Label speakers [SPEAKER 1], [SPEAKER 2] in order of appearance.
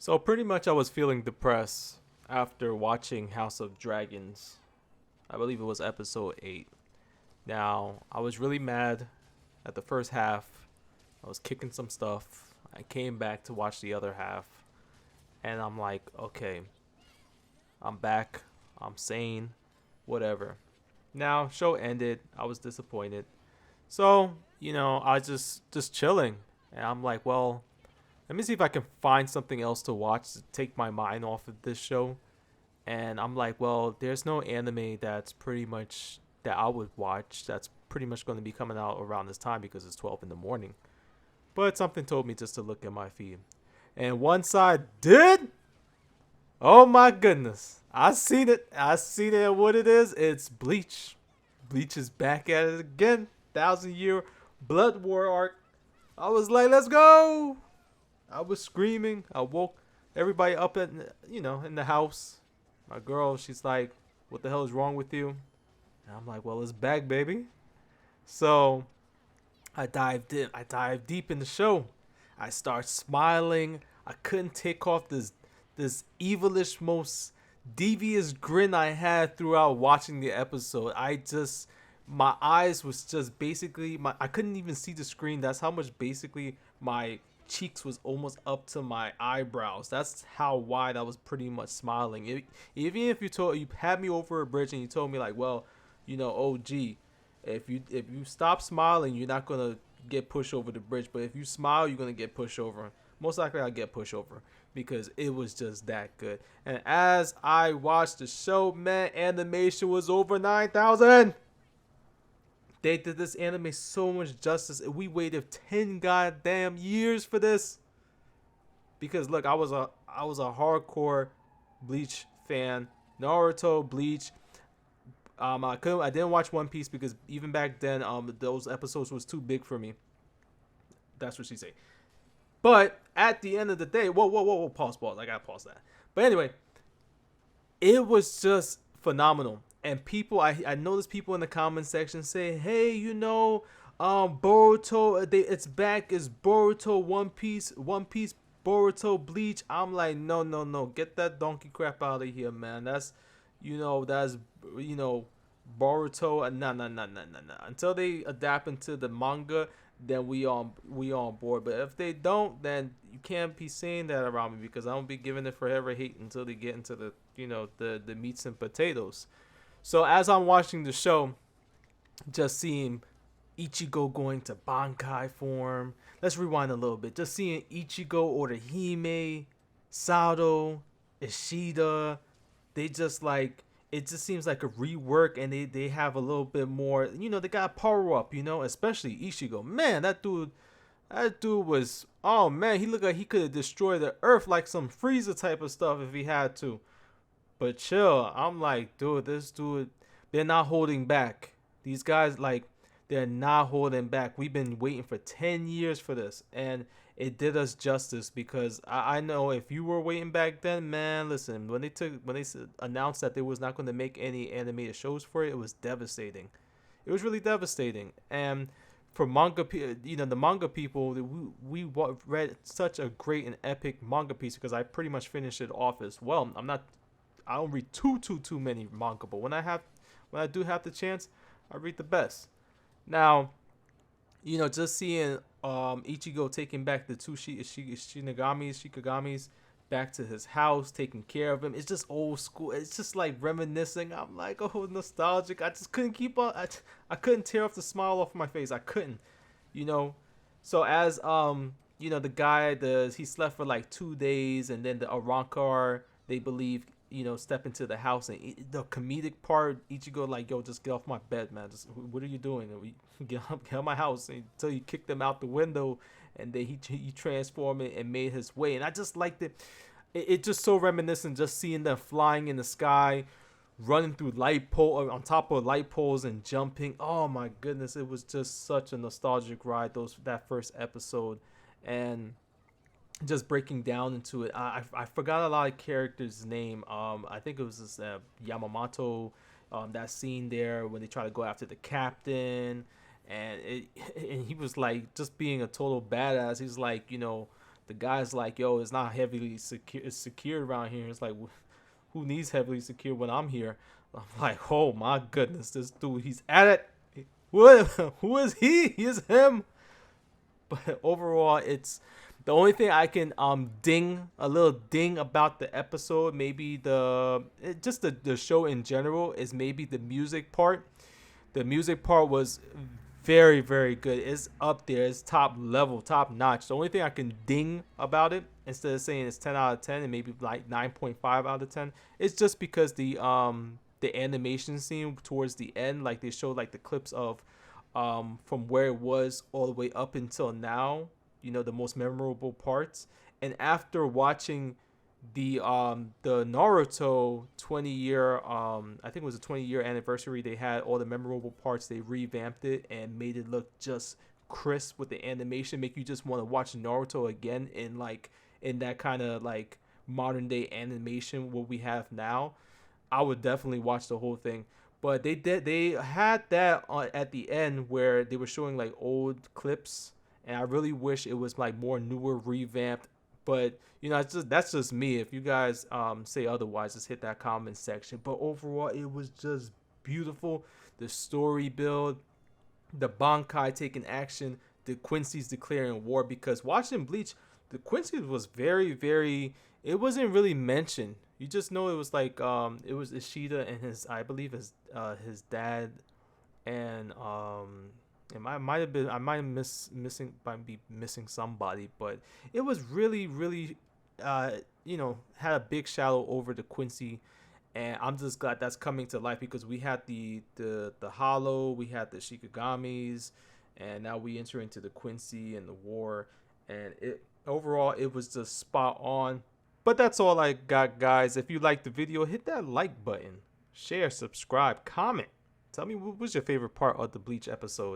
[SPEAKER 1] So pretty much I was feeling depressed after watching House of Dragons. I believe it was episode 8. Now, I was really mad at the first half. I was kicking some stuff. I came back to watch the other half. And I'm like, okay, I'm back. I'm sane. Whatever. Now, show ended. I was disappointed. So, I just chilling. And I'm like, well, let me see if I can find something else to watch to take my mind off of this show. And I'm like, well, there's no anime that's pretty much that I would watch that's pretty much going to be coming out around this time because it's 12 in the morning. But something told me just to look at my feed. And once I did, oh my goodness, I seen it. I seen it. What it is? It's Bleach. Bleach is back at it again. 1,000 Year Blood War arc. I was like, let's go. I was screaming. I woke everybody up in the house. My girl, she's like, what the hell is wrong with you? And I'm like, well, it's back, baby. So I dived in. I dived deep in the show. I start smiling. I couldn't take off this evilish, most devious grin I had throughout watching the episode. My eyes was just basically I couldn't even see the screen. That's how much basically my cheeks was almost up to my eyebrows. That's how wide I was pretty much smiling. Even if you had me over a bridge and you told me like, well, OG, if you stop smiling, you're not gonna get pushed over the bridge. But if you smile, you're gonna get pushed over. Most likely, I'll get pushed over because it was just that good. And as I watched the show, man, animation was over 9,000. They did this anime so much justice. We waited 10 goddamn years for this. Because look, I was a hardcore Bleach fan. Naruto, Bleach. I didn't watch One Piece because even back then, those episodes was too big for me. That's what she say. But at the end of the day, whoa, pause. I gotta pause that. But anyway, it was just phenomenal. And I noticed people in the comment section say, hey, Boruto, it's back. It's Boruto, One Piece, Boruto, Bleach. I'm like, no, get that donkey crap out of here, man. That's you know, Boruto. Nah. Until they adapt into the manga, then we on board. But if they don't, then you can't be saying that around me because I don't be giving it forever hate until they get into the meats and potatoes. So as I'm watching the show, just seeing Ichigo going to Bankai form. Let's rewind a little bit. Just seeing Ichigo order Hime, Sado, Ishida. They just like it just seems like a rework and they have a little bit more, they got power up, especially Ichigo. Man, that dude was, oh man, he looked like he could have destroyed the earth like some Frieza type of stuff if he had to. But chill, I'm like, dude, this dude, they're not holding back. These guys, like, they're not holding back. We've been waiting for 10 years for this, and it did us justice because I know if you were waiting back then, man, listen, when they announced that they was not going to make any animated shows for it, it was devastating. It was really devastating, and for the manga people, read such a great and epic manga piece because I pretty much finished it off as well. I don't read too many manga, but when I do have the chance, I read the best. Now, just seeing Ichigo taking back the two Shikagamis back to his house, taking care of him. It's just old school. It's just like reminiscing. I'm like, oh, nostalgic. I just couldn't keep on. I couldn't tear off the smile off my face. I couldn't, you know. So as the guy, he slept for like 2 days, and then the Arankar, they believe, step into the house, and the comedic part, Ichigo like, yo, just get off my bed, man. Just what are you doing? And we get out my house until he kicked them out the window, and then he transformed it and made his way. And I just liked it. It just so reminiscent, just seeing them flying in the sky, running through light pole on top of light poles and jumping. Oh my goodness, it was just such a nostalgic ride. That first episode, and just breaking down into it. I forgot a lot of characters' name. I think it was this Yamamoto. That scene there when they try to go after the captain, and and he was like just being a total badass. He's like, the guy's like, yo, it's not heavily secure, it's secured around here. It's like, who needs heavily secure when I'm here? I'm like, oh my goodness, this dude, he's at it. What? Who is he? He is him. But overall, it's the only thing I can ding a little ding about the episode. Maybe just the show in general is maybe the music part. The music part was very, very good. It's up there. It's top level, top notch. The only thing I can ding about it, instead of saying it's 10 out of 10 and maybe like 9.5 out of 10, it's just because the animation scene towards the end, like they showed like the clips of from where it was all the way up until now, the most memorable parts. And after watching the Naruto 20-year I think it was a 20-year anniversary, they had all the memorable parts, they revamped it and made it look just crisp with the animation, make you just want to watch Naruto again in that kind of like modern day animation what we have now. I would definitely watch the whole thing. But they had that at the end where they were showing like old clips, and I really wish it was like more newer, revamped. But that's just me. If you guys say otherwise, just hit that comment section. But overall, it was just beautiful. The story build, the Bankai taking action, the Quincy's declaring war. Because watching Bleach, the Quincy's was very, very. It wasn't really mentioned. You just know it was like it was Ishida and I believe his dad, and it might have been, I might be missing somebody, but it was really, really had a big shadow over the Quincy, and I'm just glad that's coming to life because we had the Hollow, we had the Shikagamis, and now we enter into the Quincy and the war, and overall it was just spot on. But that's all I got, guys. If you liked the video, hit that like button, share, subscribe, comment. Tell me what was your favorite part of the Bleach episode.